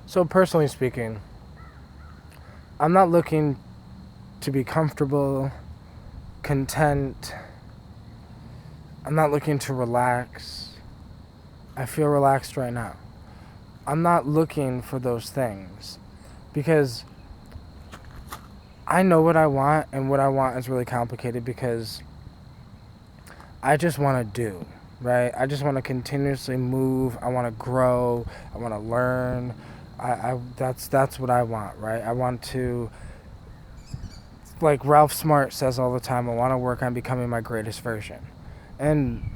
So personally speaking, I'm not looking to be comfortable, content. I'm not looking to relax. I feel relaxed right now. I'm not looking for those things because I know what I want, and what I want is really complicated because I just want to do, right? I just want to continuously move. I want to grow. I want to learn. That's what I want, right? I want to, like Ralph Smart says all the time, I want to work on becoming my greatest version. And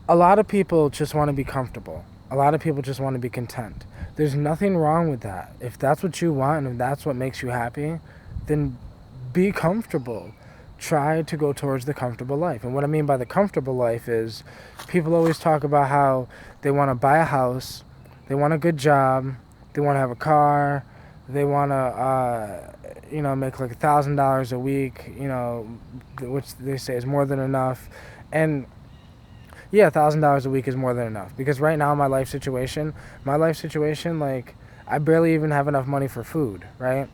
a lot of people just want to be comfortable. A lot of people just want to be content. There's nothing wrong with that. If that's what you want and if that's what makes you happy, then be comfortable. Try to go towards the comfortable life. And what I mean by the comfortable life is people always talk about how they want to buy a house, they want a good job, they want to have a car, they want to, make like $1,000 a week, which they say is more than enough. And yeah, $1,000 a week is more than enough because right now my life situation, like I barely even have enough money for food, right?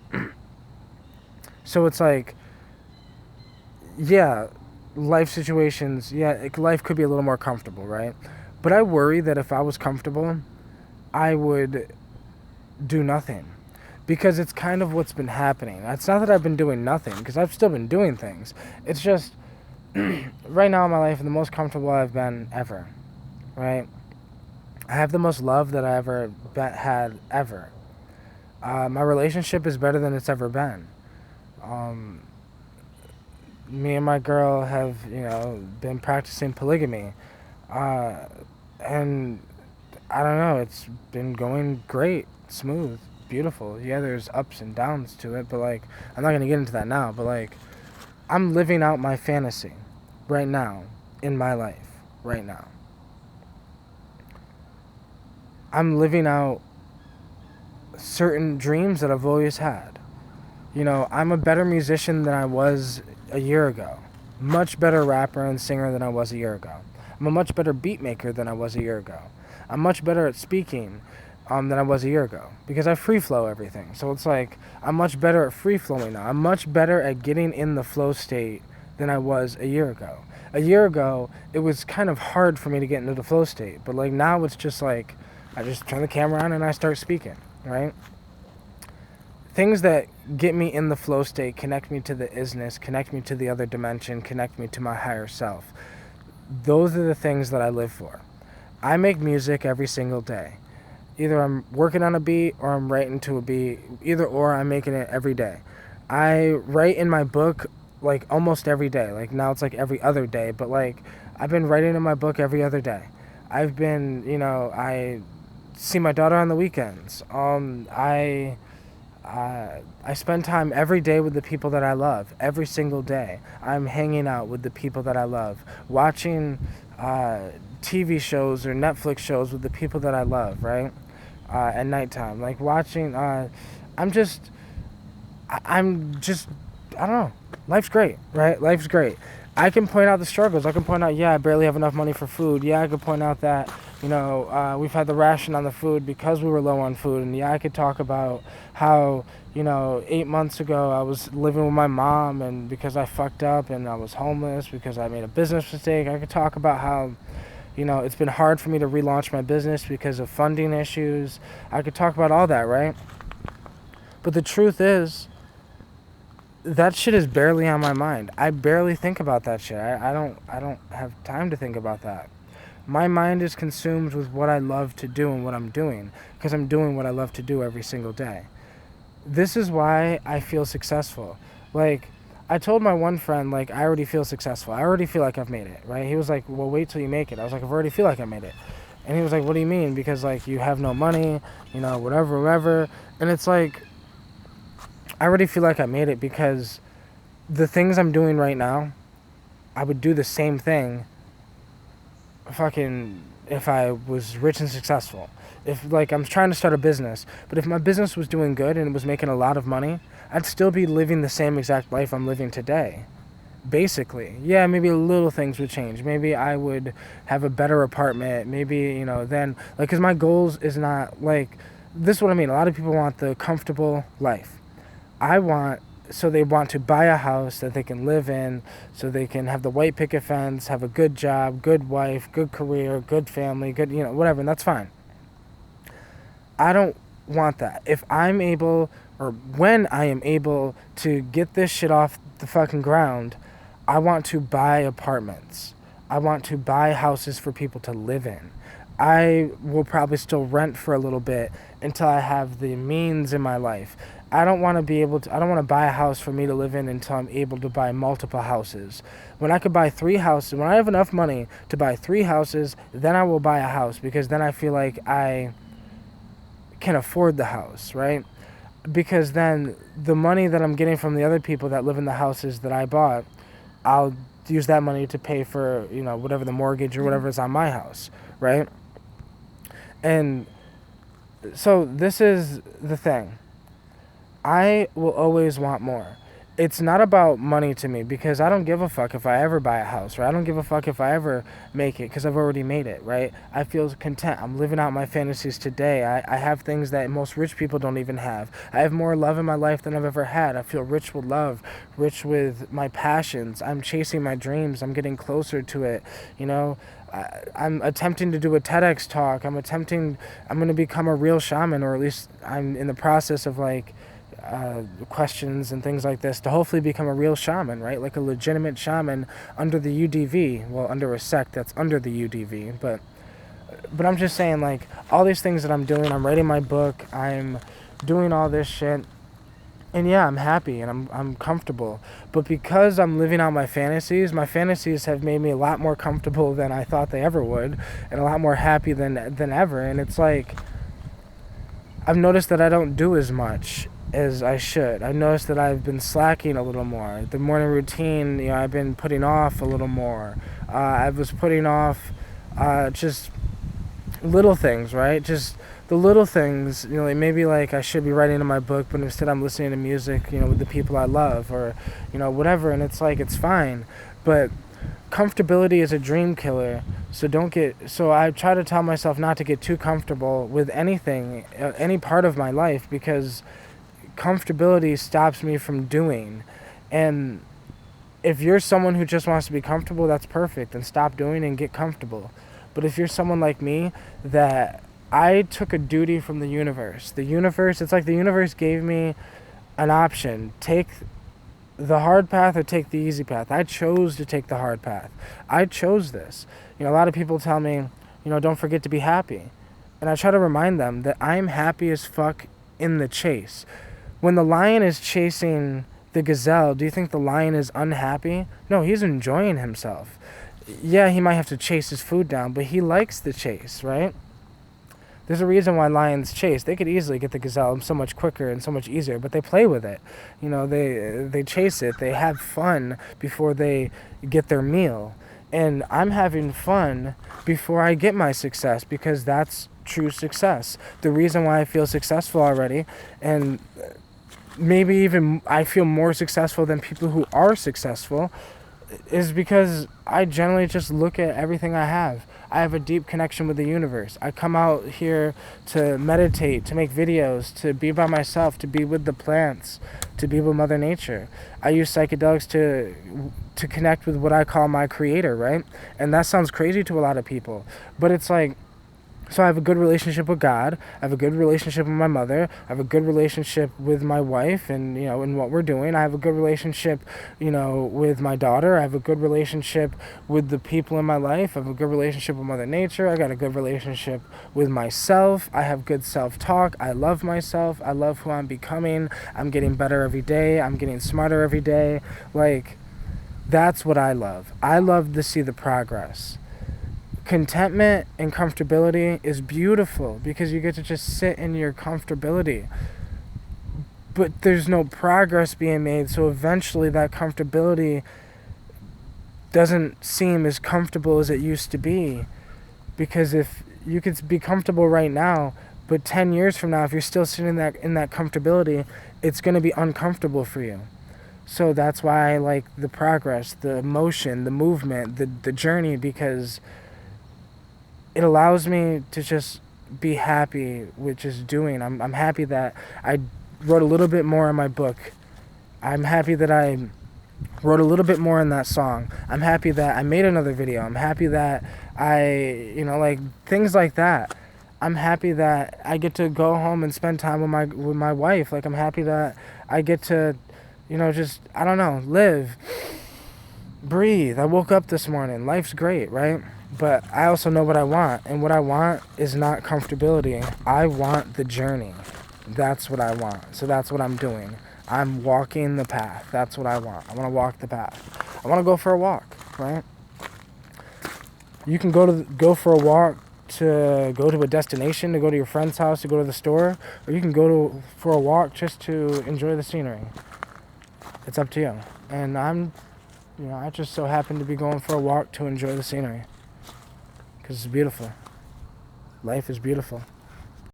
So it's like, yeah, life situations, life could be a little more comfortable, right? But I worry that if I was comfortable, I would do nothing because it's kind of what's been happening. It's not that I've been doing nothing because I've still been doing things. It's just right now in my life, the most comfortable I've been ever, right? I have the most love that I ever had ever. My relationship is better than it's ever been. Um, Me and my girl have, been practicing polygamy. Uh, and I don't know, it's been going great, smooth, beautiful. Yeah, there's ups and downs to it, but like, I'm not gonna get into that now, but like, I'm living out my fantasy right now in my life, right now. I'm living out certain dreams that I've always had. I'm a better musician than I was a year ago. Much better rapper and singer than I was a year ago. I'm a much better beat maker than I was a year ago. I'm much better at speaking than I was a year ago because I free flow everything. So it's like I'm much better at free flowing now. I'm much better at getting in the flow state than I was a year ago. A year ago, it was kind of hard for me to get into the flow state, but like now it's just like I just turn the camera on and I start speaking, right? Things that get me in the flow state, connect me to the isness, connect me to the other dimension, connect me to my higher self. Those are the things that I live for. I make music every single day. Either I'm working on a beat or I'm writing to a beat. Either or, I'm making it every day. I write in my book like almost every day. Like now it's like every other day, but like I've been writing in my book every other day. I've been, I see my daughter on the weekends. I spend time every day with the people that I love. Every single day, I'm hanging out with the people that I love, watching TV shows or Netflix shows with the people that I love. Right, at nighttime, like watching. I'm just, I'm just, I don't know. Life's great, right? Life's great. I can point out the struggles. I can point out, yeah, I barely have enough money for food. Yeah, I could point out that, we've had the ration on the food because we were low on food. And yeah, I could talk about how, 8 months ago I was living with my mom and because I fucked up and I was homeless because I made a business mistake. I could talk about how, it's been hard for me to relaunch my business because of funding issues. I could talk about all that, right? But the truth is, that shit is barely on my mind. I barely think about that shit. I don't have time to think about that. My mind is consumed with what I love to do and what I'm doing because I'm doing what I love to do every single day. This is why I feel successful. Like I told my one friend, like I already feel successful. I already feel like I've made it, right? He was like, "Well, wait till you make it." I was like, "I already feel like I made it." And he was like, "What do you mean?" Because like you have no money, whatever, whatever. And it's like I already feel like I made it because the things I'm doing right now, I would do the same thing fucking if I was rich and successful. If like I'm trying to start a business, but if my business was doing good and it was making a lot of money, I'd still be living the same exact life I'm living today basically. Yeah, maybe little things would change. Maybe I would have a better apartment. Maybe, then, like, because my goals is not, like, this is what I mean. A lot of people want the comfortable life. So they want to buy a house that they can live in, so they can have the white picket fence, have a good job, good wife, good career, good family, good, whatever, and that's fine. I don't want that. If I'm able, or when I am able to get this shit off the fucking ground, I want to buy apartments. I want to buy houses for people to live in. I will probably still rent for a little bit until I have the means in my life. I don't want to buy a house for me to live in until I'm able to buy multiple houses. When I could buy 3 houses, when I have enough money to buy 3 houses, then I will buy a house, because then I feel like I can afford the house, right? Because then the money that I'm getting from the other people that live in the houses that I bought, I'll use that money to pay for, whatever the mortgage or whatever is on my house, right? And so this is the thing. I will always want more. It's not about money to me, because I don't give a fuck if I ever buy a house, right? I don't give a fuck if I ever make it, because I've already made it, right? I feel content. I'm living out my fantasies today. I have things that most rich people don't even have. I have more love in my life than I've ever had. I feel rich with love, rich with my passions. I'm chasing my dreams. I'm getting closer to it, I'm attempting to do a TEDx talk. I'm going to become a real shaman, or at least I'm in the process of, like, questions and things like this to hopefully become a real shaman, right? Like a legitimate shaman under the UDV. Well, under a sect that's under the UDV. But I'm just saying, like, all these things that I'm doing, I'm writing my book, I'm doing all this shit, and yeah, I'm happy and I'm comfortable. But because I'm living out my fantasies have made me a lot more comfortable than I thought they ever would, and a lot more happy than ever. And it's like, I've noticed that I don't do as much as I should. I've noticed that I've been slacking a little more. The morning routine, I've been putting off a little more. I was putting off just little things, right? Just the little things, like maybe like I should be writing in my book, but instead I'm listening to music, with the people I love, or, whatever. And it's like, it's fine. But comfortability is a dream killer. So I try to tell myself not to get too comfortable with anything, any part of my life, because comfortability stops me from doing. And if you're someone who just wants to be comfortable, that's perfect, and stop doing and get comfortable. But if you're someone like me, that I took a duty from the universe, it's like the universe gave me an option: take the hard path or take the easy path. I chose to take the hard path. I chose this. A lot of people tell me, don't forget to be happy. And I try to remind them that I'm happy as fuck in the chase. When the lion is chasing the gazelle, do you think the lion is unhappy? No, he's enjoying himself. Yeah, he might have to chase his food down, but he likes the chase, right? There's a reason why lions chase. They could easily get the gazelle so much quicker and so much easier, but they play with it. They chase it. They have fun before they get their meal. And I'm having fun before I get my success, because that's true success. The reason why I feel successful already, and maybe even I feel more successful than people who are successful, is because I generally just look at everything I have. I have a deep connection with the universe. I come out here to meditate, to make videos, to be by myself, to be with the plants, to be with Mother Nature. I use psychedelics to connect with what I call my creator, right? And that sounds crazy to a lot of people, but it's like, so I have a good relationship with God. I have a good relationship with my mother. I have a good relationship with my wife, and in what we're doing. I have a good relationship, with my daughter. I have a good relationship with the people in my life. I have a good relationship with Mother Nature. I got a good relationship with myself. I have good self-talk. I love myself. I love who I'm becoming. I'm getting better every day. I'm getting smarter every day. Like, that's what I love. I love to see the progress. Contentment and comfortability is beautiful, because you get to just sit in your comfortability. But there's no progress being made, so eventually that comfortability doesn't seem as comfortable as it used to be. Because if you could be comfortable right now, but 10 years from now, if you're still sitting in that comfortability, it's going to be uncomfortable for you. So that's why I like the progress, the emotion, the movement, the journey, because it allows me to just be happy with just doing. I'm happy that I wrote a little bit more in my book. I'm happy that I wrote a little bit more in that song. I'm happy that I made another video. I'm happy that like things like that. I'm happy that I get to go home and spend time with my wife. Like, I'm happy that I get to, just, I don't know, live, breathe. I woke up this morning. Life's great, right? But I also know what I want, and what I want is not comfortability. I want the journey. That's what I want. So that's what I'm doing. I'm walking the path. That's what I want. I want to walk the path. I want to go for a walk, right? You can go for a walk to go to a destination, to go to your friend's house, to go to the store, or you can go for a walk just to enjoy the scenery. It's up to you. And I just so happen to be going for a walk to enjoy the scenery, because it's beautiful. Life is beautiful.